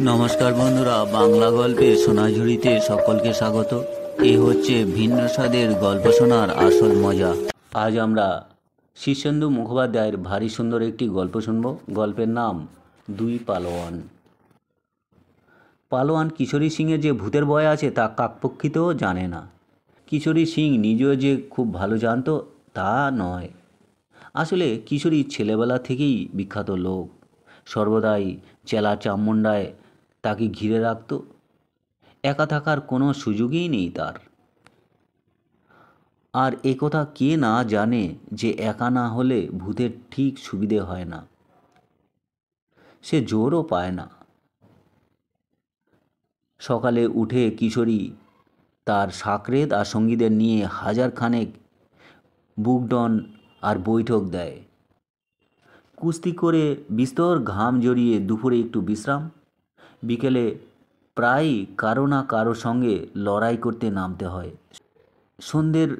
নমস্কার বন্ধুরা, বাংলা গল্পের সোনাঝুরিতে সকলকে স্বাগত। এ হচ্ছে ভিন্ন স্বাদের গল্প শোনার আসল মজা। আজ আমরা শীর্ষেন্দু মুখোপাধ্যায়ের ভারী সুন্দর একটি গল্প শুনব। গল্পের নাম দুই পালোয়ান। পালোয়ান কিশোরী সিংয়ের যে ভূতের ভয় আছে তা কাকপক্ষিতেও জানে না। কিশোরী সিং নিজেও যে খুব ভালো জানতো তা নয়। আসলে কিশোরী ছেলেবেলা থেকেই বিখ্যাত লোক, সর্বদাই চেলা চামুণ্ডায় তাকে ঘিরে রাখত। একা থাকার কোনো সুযোগই নেই তার। আর একথা কে না জানে যে একা না হলে ভূতের ঠিক সুবিধে হয় না, সে জোরও পায় না। সকালে উঠে কিশোরী তার সাকরেদ আর সঙ্গীদের নিয়ে হাজার খানেক বুকডন আর বৈঠক দেয়। কুস্তি করে বিস্তর ঘাম জড়িয়ে দুপুরে একটু বিশ্রাম, বিকেলে প্রায়ই কারো না কারো সঙ্গে লড়াই করতে নামতে হয়। সন্ধ্যের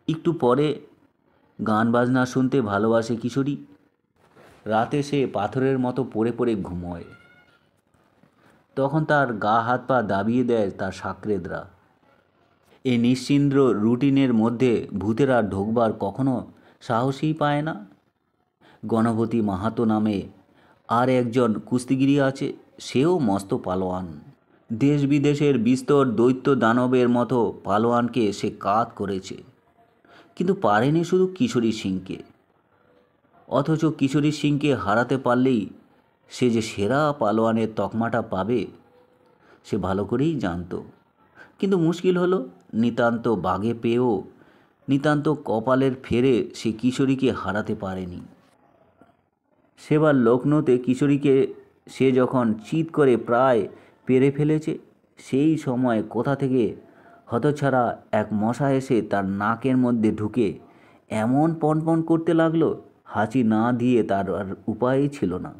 একটু পরে গান বাজনা শুনতে ভালোবাসে কিশোরী। রাতে সে পাথরের মতো পড়ে পড়ে ঘুমোয়। তখন তার গা হাত পা দাবিয়ে দেয় তার সাকরেদরা। এই নিশ্চিন্দ্র রুটিনের মধ্যে ভূতেরা ঢোকবার কখনো সাহসই পায় না। গণপতি মাহাতো নামে আর একজন কুস্তিগিরি আছে, সেও মস্ত পালোয়ান। দেশ বিদেশের বিস্তর দৈত্য দানবের মতো পালোয়ানকে সে কাত করেছে, কিন্তু পারেনি শুধু কিশোরী সিংকে। অথচ কিশোরী সিংকে হারাতে পারলেই সে যে সেরা পালোয়ানের তকমাটা পাবে সে ভালো করেই জানত। কিন্তু মুশকিল হলো, নিতান্ত বাগে পেয়েও নিতান্ত কপালের ফেরে সে কিশোরীকে হারাতে পারেনি। সেবার লখনৌতে কিশোরীকে সে যখন চিৎ করে প্রায় পেরে ফেলেছে, সেই সময় কোথা থেকে হতছাড়া এক মশা এসে তার নাকের মধ্যে ঢুকে এমন পনপন করতে লাগলো, হাঁচি না দিয়ে তার আর উপায়ই ছিল না।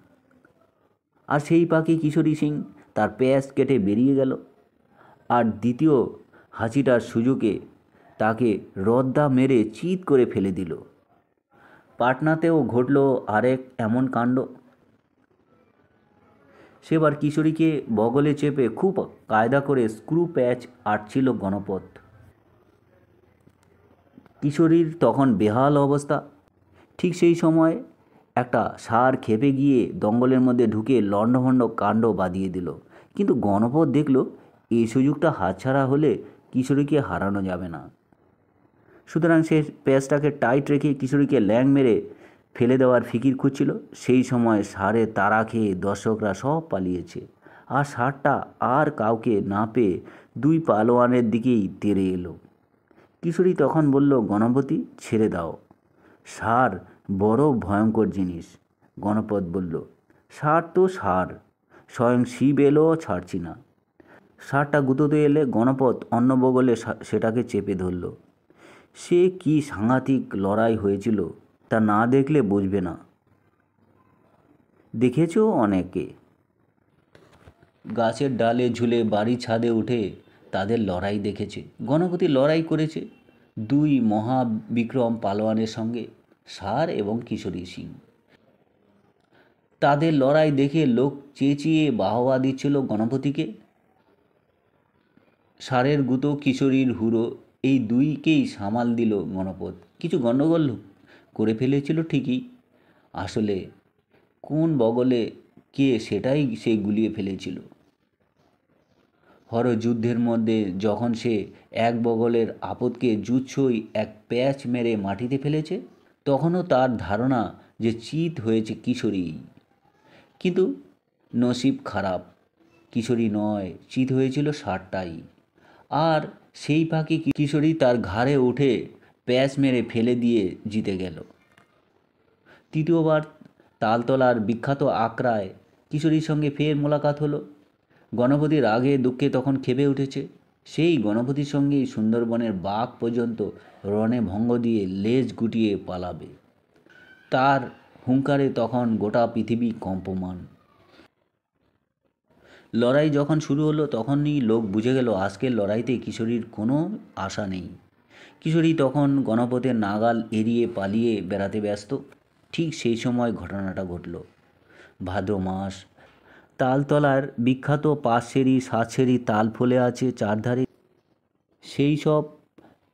আর সেই পাখি কিশোরী সিং তার প্যাঁচ কেটে বেরিয়ে গেল। আর দ্বিতীয় হাঁচিটার সুযোগে তাকে রদ্দা মেরে চিৎ করে ফেলে দিল। পাটনাতেও ঘটল আরেক এমন কাণ্ড। সেবার কিশোরীকে বগলে চেপে খুব কায়দা করে স্ক্রু প্যাচ আটছিল গণপত। কিশোরীর তখন বেহাল অবস্থা। ঠিক সেই সময় একটা ষাঁড় খেপে গিয়ে দঙ্গলের মধ্যে ঢুকে লণ্ডভণ্ড কাণ্ড বাঁধিয়ে দিল। কিন্তু গণপত দেখল এই সুযোগটা হাতছাড়া হলে কিশোরীকে হারানো যাবে না। সুতরাং সে প্যাচটাকে টাইট রেখে কিশোরীকে ল্যাং মেরে ফেলে দেওয়ার ফিকির খুঁজছিল। সেই সময় ষাঁড়ের তাড়া খেয়ে দর্শকরা সব পালিয়েছে, আর ষাঁড়টা আর কাউকে না পেয়ে দুই পালোয়ানের দিকেই তেড়ে এলো। কিশোরী তখন বলল, গণপতি ছেড়ে দাও, ষাঁড় বড় ভয়ঙ্কর জিনিস। গণপত বলল, ষাঁড় তো ষাঁড়, স্বয়ং শিব এলেও ছাড়ছি না। ষাঁড়টা গুঁতোতে এলে গণপত অন্য বগলে সেটাকে চেপে ধরল। সে কি সাংঘাতিক লড়াই হয়েছিল তা না দেখলে বুঝবে না। দেখেছ অনেকে, গাছের ডালে ঝুলে বাড়ির ছাদে উঠে তাদের লড়াই দেখেছে। গণপতি লড়াই করেছে দুই মহাবিক্রম পালোয়ানের সঙ্গে, ষাঁড় এবং কিশোরী সিং। তাদের লড়াই দেখে লোক চেঁচিয়ে বাহবা দিচ্ছিল গণপতিকে। ষাঁড়ের গুঁতো, কিশোরীর হুড়ো, এই দুইকেই সামাল দিল গণপত। কিছু গণ্ডগোল করে ফেলেছিল ঠিকই, আসলে কোন বগলে কে সেটাই সে গুলিয়ে ফেলেছিল। হরযুদ্ধের মধ্যে যখন সে এক বগলের আপদকে জুৎসই এক প্যাচ মেরে মাটিতে ফেলেছে, তখনও তার ধারণা যে চিৎ হয়েছে কিশোরী। কিন্তু নসিব খারাপ, কিশোরী নয়, চিৎ হয়েছিল ষাঁড়টাই। আর সেই ফাঁকে কিশোরী তার ঘাড়ে উঠে প্যাচ মেরে ফেলে দিয়ে জিতে গেল। তৃতীয়বার তালতলার বিখ্যাত আখড়ায় কিশোরীর সঙ্গে ফের মোলাকাত হলো। গণপতি রাগে দুঃখে তখন ক্ষেপে উঠেছে। সেই গণপতির সঙ্গেই সুন্দরবনের বাঘ পর্যন্ত রণে ভঙ্গ দিয়ে লেজ গুটিয়ে পালাবে। তার হুঙ্কারে তখন গোটা পৃথিবী কম্পমান। লড়াই যখন শুরু হলো তখনই লোক বুঝে গেল আজকের লড়াইতে কিশোরীর কোনো আশা নেই। কিশোরী তখন গণপতির নাগাল এড়িয়ে পালিয়ে বেড়াতে ব্যস্ত। ঠিক সেই সময় ঘটনাটা ঘটল। ভাদ্র মাস, তালতলার বিখ্যাত 5 সেরি 7 সেরি তাল ফলে আছে চারধারে। সেই সব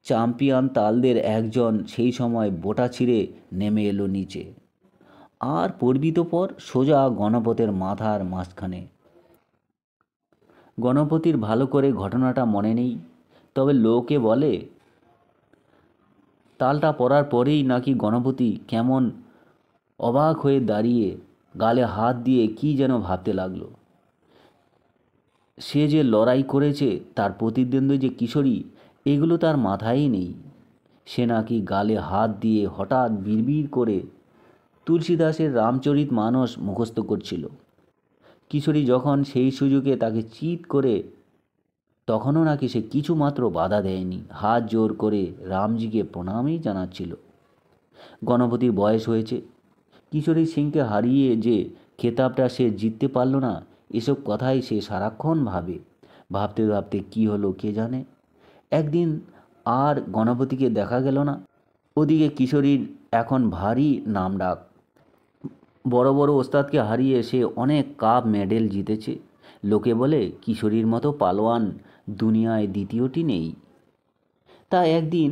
চ্যাম্পিয়ন তালদের একজন সেই সময় বোটা ছিঁড়ে নেমে এলো নিচে, আর পড়বি তো পর সোজা গণপতির মাথার মাঝখানে। গণপতির ভালো করে ঘটনাটা মনে নেই, তবে লোকে বলে তালটা পড়ার পরেই নাকি গণপতি কেমন অবাক হয়ে দাঁড়িয়ে গালে হাত দিয়ে কী যেন ভাবতে লাগলো। সে যে লড়াই করেছে, তার প্রতিদ্বন্দ্বী যে কিশোরী, এগুলো তার মাথায় নেই। সে নাকি গালে হাত দিয়ে হঠাৎ বিড়বিড় করে তুলসীদাসের রামচরিত মানস মুখস্থ করছিল। কিশোরী যখন সেই সুযোগে তাকে চিৎ করে, তখনও নাকি সে কিছুমাত্র বাধা দেয়নি, হাত জোর করে রামজিকে প্রণামই জানাচ্ছিল। গণপতির বয়স হয়েছে, কিশোরী সিংকে হারিয়ে যে খেতাবটা সে জিততে পারল না, এসব কথাই সে সারাক্ষণ ভাবে। ভাবতে ভাবতে কী হলো কে জানে, একদিন আর গণপতিকে দেখা গেল না। ওদিকে কিশোরীর এখন ভারী নামডাক। বড় বড় ওস্তাদকে হারিয়ে সে অনেক কাপ মেডেল জিতেছে। লোকে বলে কিশোরীর মতো পালোয়ান দুনিয়ায় দ্বিতীয়টি নেই। তা একদিন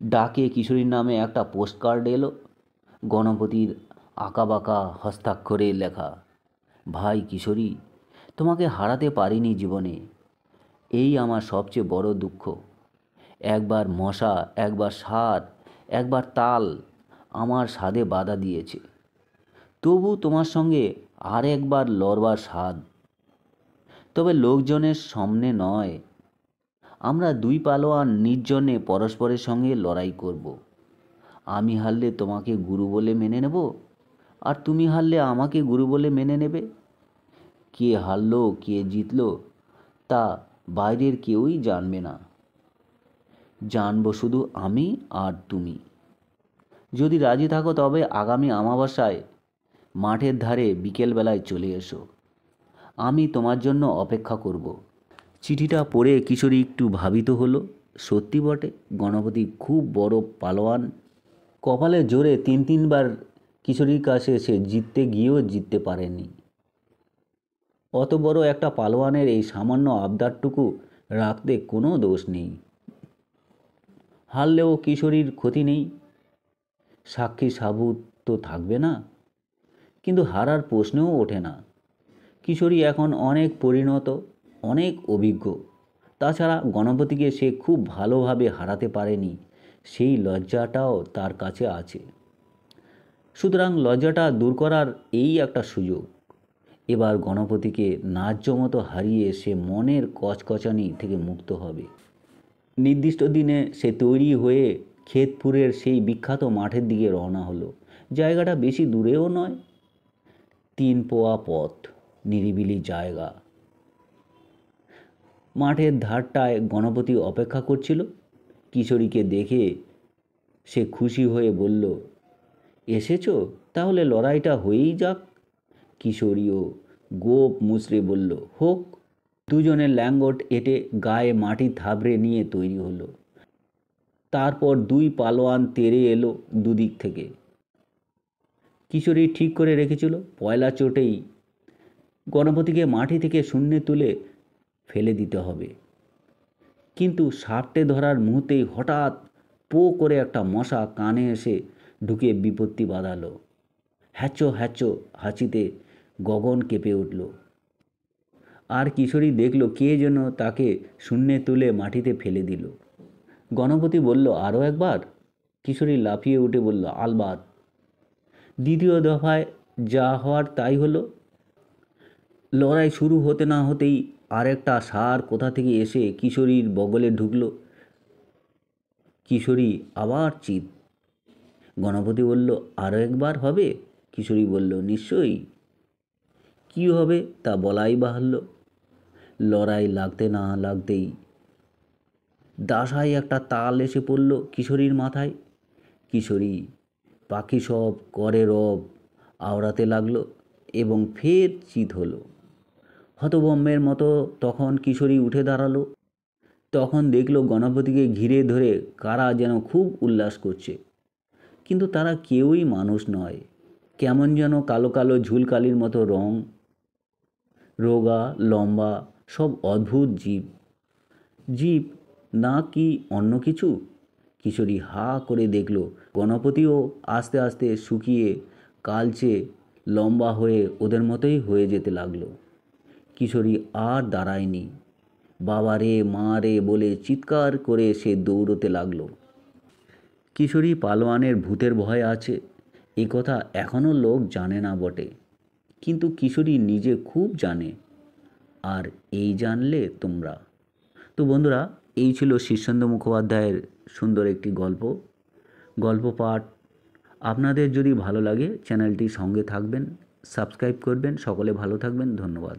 ডাকে কিশোরীর নামে একটা পোস্টকার্ড এলো। গণপতির আঁকাবাঁকা হস্তাক্ষরে লেখা, ভাই কিশোরী, তোমাকে হারাতে পারিনি জীবনে, এই আমার সবচেয়ে বড় দুঃখ। একবার মশা, একবার সার, একবার তাল আমার স্বাদে বাধা দিয়েছে, তবু তোমার সঙ্গে আর একবার লড়বার স্বাদ, তবে লোকজনের সামনে নয়। আমরা দুই পালোয়ান নির্জনে পরস্পরের সঙ্গে লড়াই করব। আমি হারলে তোমাকে গুরু বলে মেনে নেব, আর তুমি হারলে আমাকে গুরু বলে মেনে নেবে। কে হারলো কে জিতলো তা বাইরের কেউই জানবে না, জানবো শুধু আমি আর তুমি। যদি রাজি থাকো তবে আগামী অমাবস্যায় মাঠের ধারে বিকেলবেলায় চলে এসো, আমি তোমার জন্য অপেক্ষা করব। চিঠিটা পড়ে কিশোরী একটু ভাবিত হলো। সত্যি বটে, গণপতি খুব বড় পালোয়ান। কপালে জোরে 3-3বার কিশোরীর কাছে সে জিততে গিয়েও জিততে পারেনি। অত বড় একটা পালোয়ানের এই সামান্য আবদারটুকু রাখতে কোনো দোষ নেই। হারলেও কিশোরীর ক্ষতি নেই, সাক্ষী সাবুত তো থাকবে না। কিন্তু হারার প্রশ্নও ওঠে না। কিশোরী এখন অনেক পরিণত, অনেক অভিজ্ঞ। তাছাড়া গণপতিকে সে খুব ভালোভাবে হারাতে পারেনি, সেই লজ্জাটাও তার কাছে আছে। সুতরাং লজ্জাটা দূর করার এই একটা সুযোগ। এবার গণপতিকে ন্যায্য মতো হারিয়ে সে মনের কচকচানি থেকে মুক্ত হবে। নির্দিষ্ট দিনে সে তৈরি হয়ে খেতপুরের সেই বিখ্যাত মাঠের দিকে রওনা হলো। জায়গাটা বেশি দূরেও নয়, 3 পোয়া পথ, নিরিবিলি জায়গা। মাঠের ধারটায় গণপতি অপেক্ষা করছিল। কিশোরীকে দেখে সে খুশি হয়ে বলল, এসেছো, তাহলে লড়াইটা হয়েই যাক। কিশোরীও গোপ মুচড়ে বলল, হোক। দুজনে ল্যাঙ্গট এঁটে গায়ে মাটি থাবড়ে নিয়ে তৈরি হলো। তারপর দুই পালোয়ান তেড়ে এলো দুদিক থেকে। কিশোরী ঠিক করে রেখেছিল পয়লা চোটেই গণপতিকে মাটি থেকে শূন্যে তুলে ফেলে দিতে হবে। কিন্তু সাপটে ধরার মুহূর্তেই হঠাৎ পো করে একটা মশা কানে এসে ঢুকে বিপত্তি বাঁধালো। হ্যাচো হ্যাচো হাঁচিতে গগন কেঁপে উঠল। আর কিশোরী দেখল কে যেন তাকে শূন্যে তুলে মাটিতে ফেলে দিল। গণপতি বলল, আরও একবার? কিশোরী লাফিয়ে উঠে বলল, আলবাত। দ্বিতীয় দফায় যা হওয়ার তাই হলো। লড়াই শুরু হতে না হতেই আরেকটা ষাঁড় কোথা থেকে এসে কিশোরীর বগলে ঢুকল। কিশোরী আবার চিৎ। গণপতি বলল, আরও একবার হবে? কিশোরী বলল, নিশ্চয়ই। কী হবে তা বলাই বাহুল্য। লড়াই লাগতে না লাগতেই দাসায় একটা তাল এসে পড়ল কিশোরীর মাথায়। কিশোরী পাখি সব করে রব আওড়াতে লাগলো এবং ফের চিৎ হলো। হতভম্বের মতো তখন কিশোরী উঠে দাঁড়ালো। তখন দেখলো গণপতিকে ঘিরে ধরে কারা যেন খুব উল্লাস করছে, কিন্তু তারা কেউই মানুষ নয়, কেমন যেন কালো কালো ঝুলকালির মতো রং। রোগা লম্বা সব অদ্ভুত জীব। জীব না কি অন্য কিছু? কিশোরী হা করে দেখল গণপতিও আস্তে আস্তে শুকিয়ে কালচে লম্বা হয়ে ওদের মতোই হয়ে যেতে লাগলো। কিশোরী আর দাঁড়ায়নি। বাবা রে মা রে বলে চিৎকার করে সে দৌড়তে লাগলো। কিশোরী পালোয়ানের ভূতের ভয় আছে এ কথা এখনও লোক জানে না বটে, কিন্তু কিশোরী নিজে খুব জানে। আর এই জানলে তোমরা। তো বন্ধুরা, এই ছিল শীর্ষেন্দু মুখোপাধ্যায়ের সুন্দর একটি গল্প পাঠ। আপনাদের যদি ভালো লাগে চ্যানেলটির সঙ্গে থাকবেন, সাবস্ক্রাইব করবেন। সকলে ভালো থাকবেন। ধন্যবাদ।